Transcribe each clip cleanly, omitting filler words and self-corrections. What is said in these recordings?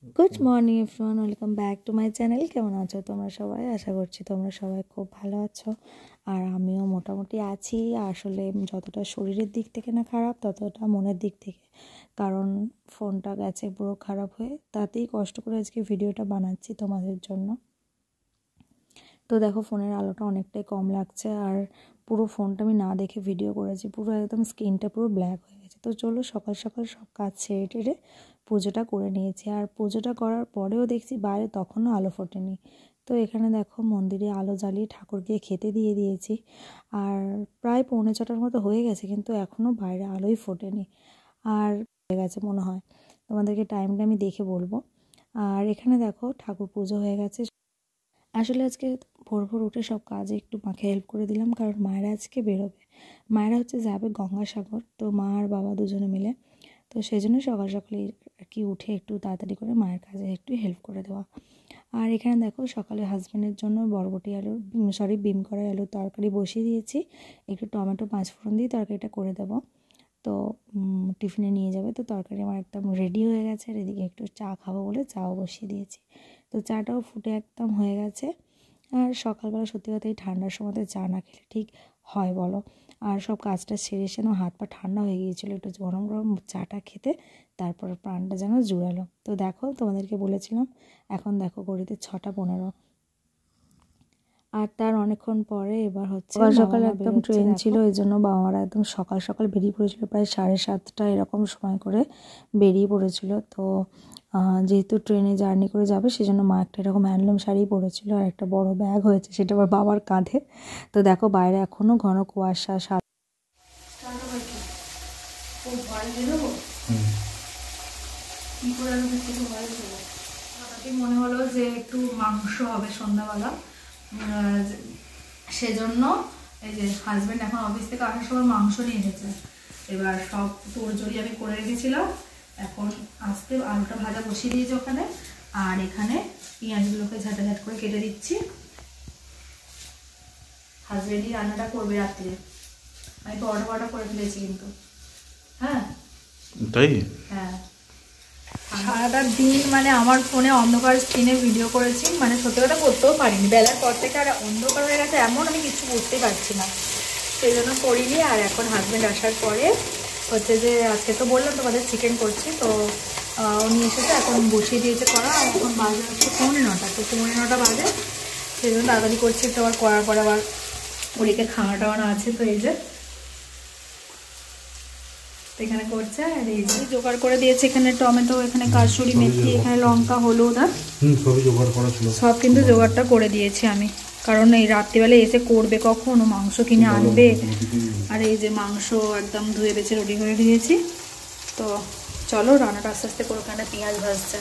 Good morning everyone, welcome back to my channel. কেমন আছো তোমরা সবাই? আশা করছি তোমরা সবাই খুব ভালো আছো, আর আমিও মোটামুটি আছি। আসলে যতটা শরীরের দিক থেকে না খারাপ, ততটা মনের দিক থেকে, কারণ ফোনটা গেছে পুরো খারাপ হয়ে। তাতেই কষ্ট করে আজকে ভিডিওটা বানাচ্ছি তোমাদের জন্য। তো দেখো, ফোনের আলোটা অনেকটাই কম লাগছে, আর পুরো ফোনটা আমি না দেখে ভিডিও করেছি, পুরো একদম স্ক্রিনটা পুরো ব্ল্যাক হয়ে গেছে। তো চলো, সকাল সকাল সব কাজ ছেড়ে টেড়ে পুজোটা করে নিয়েছি। আর পুজোটা করার পরেও দেখছি বাইরে তখনও আলো ফোটেনি। তো এখানে দেখো, মন্দিরে আলো জ্বালিয়ে ঠাকুরকে খেতে দিয়ে দিয়েছি, আর প্রায় 6:45 মতো হয়ে গেছে, কিন্তু এখনও বাইরে আলোই ফোটেনি। আর হয়ে গেছে মনে হয়, তোমাদেরকে টাইমটা আমি দেখে বলবো। আর এখানে দেখো, ঠাকুর পুজো হয়ে গেছে। আসলে আজকে ভোর ভোর উঠে সব কাজে একটু মাকে হেল্প করে দিলাম, কারণ মায়েরা আজকে বেরোবে। মায়েরা যাবে গঙ্গাসাগর, তো মা আর বাবা দুজনে মিলে। তো সেই জন্য সকাল সকালে আর কি উঠে একটু তাড়াতাড়ি করে মায়ের কাজে একটু হেল্প করে দেওয়া। আর এখানে দেখো, সকালে হাজব্যান্ডের জন্য বরবটি বিম করা আলুর তরকারি বসিয়ে দিয়েছি। একটু টমেটো 5 ফোড়ন দিয়ে তরকারিটা করে দেবো, তো টিফিনে নিয়ে যাবে। তো তরকারি আমার একদম রেডি হয়ে গেছে, আর এদিকে একটু চা খাবো বলে চাও বসিয়ে দিয়েছি। তো চাটাও ফুটে একদম হয়ে গেছে। আর সকালবেলা সত্যি কথা, এই ঠান্ডার সময়তে চা না খেলে ঠিক হয় বলো? আর সব কাজটা সেরে এসে না হাত পা ঠান্ডা হয়ে গিয়েছিলো, একটু গরম গরম চাটা খেতে তারপর প্রাণটা যেন জুড়ালো। তো দেখো, তোমাদেরকে বলেছিলাম, এখন দেখো ঘড়িতে 6:15। আর তার অনেকক্ষণ পরে এবার সকাল সকাল একদম ট্রেন ছিল, এই জন্য বাবা মারা একদম সকাল সকাল বেরিয়ে পড়েছিল, প্রায় 7:30 এরকম সময় করে বেরিয়ে পড়েছিল। তো যেহেতু ট্রেনে জার্নি করে যাবে, সেজন্য মা একটা এরকম হ্যান্ডলুম শাড়ি পরেছিল, আর একটা বড় ব্যাগ হয়েছে, সেটা আবার বাবার কাঁধে। তো দেখো, বাইরে এখনও ঘন কুয়াশা। মনে হলো যে একটু মাংস হবে সন্ধ্যাবেলা, সেজন্য এই যে হাজব্যান্ড এখন অফিস থেকে আসার সময় মাংস নিয়ে এসেছে। এবার সব তোড়জোড়ি আমি করে রেখেছিলাম, এখন আস্তে আলুটা ভাজা বসিয়ে দিয়েছি ওখানে, আর এখানে পেঁয়াজগুলোকে ঝাঁটাঝাট করে কেটে দিচ্ছি। হাজব্যান্ডই রান্নাটা করবে রাত্রে, আমি পরোটা করে ফেলেছি কিন্তু। হ্যাঁ তাই? হ্যাঁ, সারাটা দিন মানে আমার ফোনে অন্ধকার স্ক্রিনে ভিডিও করেছি, মানে সত্যি কথা করতেও পারিনি। বেলার পর থেকে আর অন্ধকার হয়ে গেছে, এমন আমি কিছু বুঝতেই পারছি না, সেই জন্য করিনি। আর এখন হাজব্যান্ড আসার পরে যে আজকে তো বললাম তোমাদের চিকেন করছি, তো উনি এসেছে, এখন বসিয়ে দিয়েছে করা। এখন বাজে হচ্ছে 9:45, তো 9:45 বাজে, সেই জন্য তাড়াতাড়ি করছি। তো আবার করার পর আবার ওদিকে খাওয়া টাওয়ানো আছে। তো এই যে এখানে করছে, আর এই যে জোগাড় করে দিয়েছে, এখানে টমেটো, এখানে কাসুরি মেথি, এখানে লঙ্কা, হলুদ, আর সব কিন্তু জোগাড়টা করে দিয়েছি আমি, কারণ এই রাত্রিবেলা এসে করবে কখন, ও মাংস কিনে আনবে। আর এই যে মাংস একদম ধুয়ে বেছে রেডি করে দিয়েছি। তো চলো রান্নাটা আস্তে আস্তে করে। ওখানে পেঁয়াজ ভাজছে,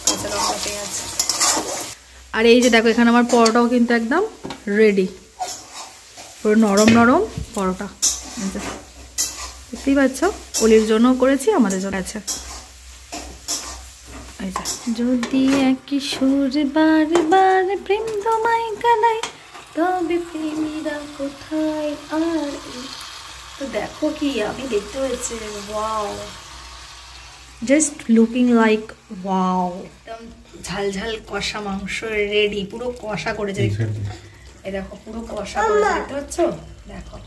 কাঁচা লঙ্কা পেঁয়াজ। আর এই যে দেখো, এখানে আমার পরোটাও কিন্তু একদম রেডি, পুরো নরম নরম পরোটা। দেখতেই পাচ্ছ, অলির জন্য করেছি, আমাদের জন্য আছে। যদি একই সুর বারে বারে প্রেম তোমায় কানাই, তবে প্রেমীরা কোথায় আর। তো দেখো কি আমি দেখতে হয়েছে, wow, just looking like wow. একদম ঝাল ঝাল কষা মাংস রেডি, পুরো কষা করেছে। এই দেখো, পুরো কষা করে দেখতে পাচ্ছ, দেখো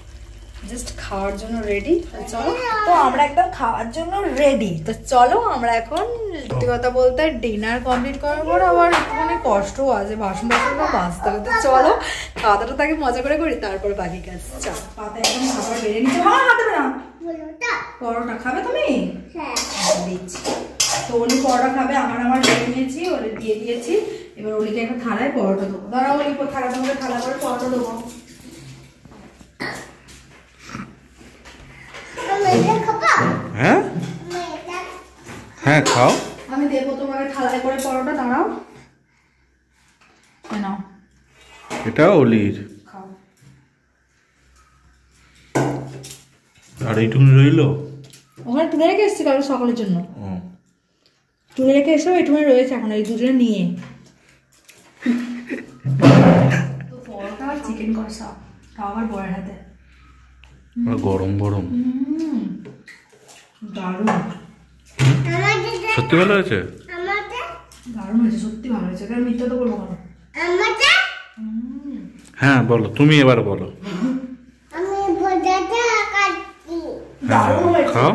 জাস্ট খাওয়ার জন্য রেডি। তো চলো, তো আমরা একদম খাওয়ার জন্য রেডি। তো চলো, আমরা এখন সত্যি কথা বলতে ডিনার কমপ্লিট করার পর আবার একটুখানি কষ্টও আছে, বাসন মাজতে হবে। তো চলো, খাওয়া দাওয়াটা তাকে মজা করে করি, তারপর বাকি কাজ। চলো, পাতা একদম খাবার বেড়ে নিচ্ছে। হ্যাঁ, হাতে না পরোটা খাবে তুমি? হ্যাঁ দিচ্ছি। তো ওলি পরোটা খাবে, আমার বেড়ে নিয়েছি, ওলি দিয়ে দিয়েছি। এবার ওলিকে একটা থালায় পরোটা দেবো। ধরো ওলি থালাটা মধ্যে থালা করে পরোটা দেবো। হ্যাঁ হ্যাঁ, খাও। আমি দেবো তোমাকে থালায় করে পরোটা, দাঁড়াও। নাও, এটা অলির। খাও। আর এইটুকুনি রইলো, ওখানে তুলে রেখে এসেছি কারণ সকালের জন্য। তুলে রেখে এসেও এইটুকুনি রয়েছে, এখন এই দুজনে নিয়ে। তো পরোটা আর চিকেন কষা, তাও আবার বড়ের হাতে, গরম গরম, দারুণ। সত্যি ভালো হয়েছে। দারুণ হয়েছে, সত্যি ভালো হয়েছে, কারণ মিথ্যা তো বলবো কেন। হ্যাঁ বলো, তুমি এবার বলো। দারুণ হয়েছে। খাও।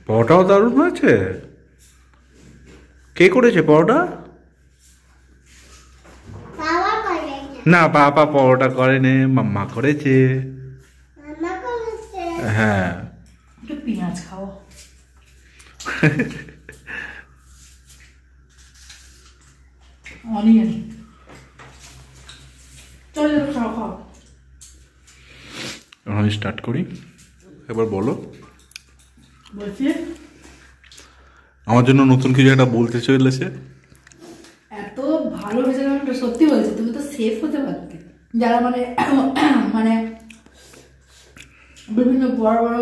পরোটাও দারুণ হয়েছে। কে করেছে পরোটা? না, বাবা পরোটা করেনি, মাম্মা করেছে। হ্যাঁ, একটু পেঁয়াজ খাও। অনিয়ন। চলো খাও খাও। আমি স্টার্ট করি, এবার বলো। বলছি আমার জন্য নতুন কিছু একটা বলতে চলেছে। এত ভালো হয়েছে, সত্যি বলছি, তুমি তো সেফ হতে পারতে, যারা মানে মানে বিভিন্ন বড় বড়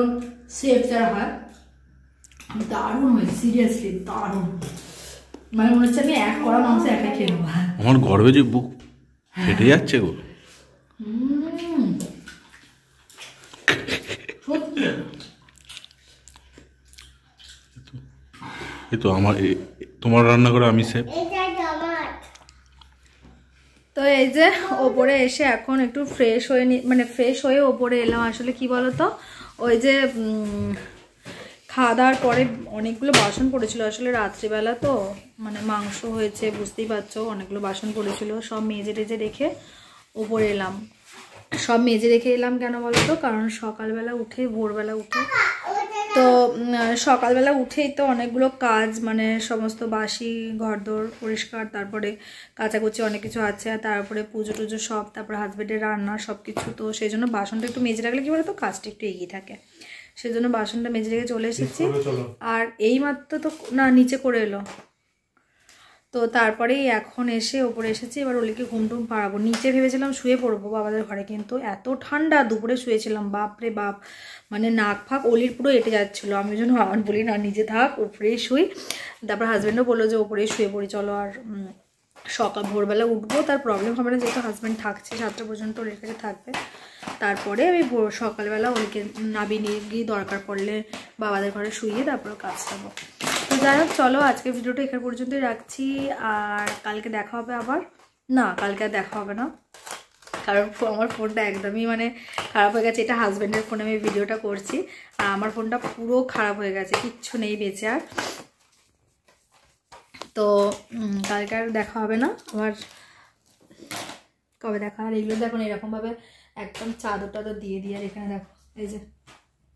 সেফ যারা হয়। দারুণ হয়েছে, সিরিয়াসলি দারুণ, মানে মনে হচ্ছে আমি এক কড়া মাংস একাই খেয়ে নেবো। আমার গর্বে যে বুক ফেটে যাচ্ছে গো। সত্যি এই তো আমার তোমার রান্না করে আমি সেফ। তো এই যে ওপরে এসে এখন একটু ফ্রেশ হয়ে মানে ফ্রেশ হয়ে ওপরে এলাম। আসলে কি বলতো, ওই যে খাওয়া দাওয়ার পরে অনেকগুলো বাসন পড়েছিল, আসলে রাত্রিবেলা তো মানে মাংস হয়েছে, বুঝতেই পারছো, অনেকগুলো বাসন পড়েছিল, সব মেজে টেজে রেখে ওপরে এলাম। সব মেজে রেখে এলাম কেন বলতো, কারণ সকালবেলা উঠে ভোরবেলা উঠে তো সকালবেলা উঠেই তো অনেকগুলো কাজ, মানে সমস্ত বাসি ঘরদোর পরিষ্কার, তারপরে কাচাকুচি অনেক কিছু আছে, তারপরে পুজো টুজো সব, তারপরে হাজবেন্ডের রান্না সব কিছু। তো সেই জন্য বাসনটা একটু মেজে রাখলে কি বলতো কাজটা একটু এগিয়ে থাকে, সেই জন্য বাসনটা মেজে রেখে চলে এসেছি। আর এই মাত্র তো না নিচে করে এলো, তো তারপরেই এখন এসে ওপরে এসেছি। এবার ওলিকে ঘুম টুম পাড়াবো। নিচে ভেবেছিলাম শুয়ে পড়বো বাবাদের ঘরে, কিন্তু এত ঠান্ডা, দুপুরে শুয়েছিলাম, বাপরে বাপ, মানে নাক ফাঁক অলির পুরো এঁটে যাচ্ছিলো। আমি ওই জন্য আমার বলি না, নিজে থাক, উপরেই শুই। তারপর হাজব্যান্ডও বললো যে ওপরেই শুয়ে পড়ি চলো, আর সকাল ভোরবেলা উঠবো, তার প্রবলেম হবে না, যেহেতু হাজব্যান্ড থাকছে 7টা পর্যন্ত ওর কাছে থাকবে। তারপরে আমি সকালবেলা ওলিকে নাবি নিয়ে গিয়ে দরকার পড়লে বাবাদের ঘরে শুইয়ে তারপর কাজ যাবো। তো যাই হোক, চলো আজকের ভিডিওটা এখান পর্যন্তই রাখছি, আর কালকে দেখা হবে আবার। না, কালকে আর দেখা হবে না, কারণ আমার ফোনটা একদমই মানে খারাপ হয়ে গেছে। এটা হাজব্যান্ডের ফোনে আমি ভিডিওটা করছি, আর আমার ফোনটা পুরো খারাপ হয়ে গেছে, কিচ্ছু নেই বেঁচে আর। তো কালকে আর দেখা হবে না, আবার কবে দেখা। আর এগুলো দেখুন এরকমভাবে একদম চাদর টাদর দিয়ে দিয়ে, আর এখানে দেখো এই যে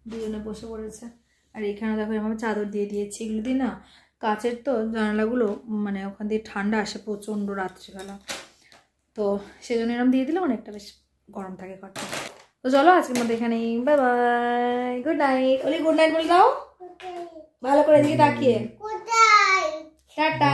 দুজনে বসে পড়েছে, আর এখানে দেখো এরকম চাদর দিয়ে দিয়েছি। এগুলো দিয়ে না, কাচের তো জানালাগুলো মানে ওখান দিয়ে ঠান্ডা আসে প্রচণ্ড রাত্রিবেলা, তো সেজন্য এরকম দিয়ে দিলে অনেকটা বেশ গরম থাকে ঘরটা। তো চলো আজকের মধ্যে এখানেই, বাই বাই, গুড নাইট। ওলি গুড নাইট বলে দাও ভালো করে, দিকে তাকিয়ে, টাটা।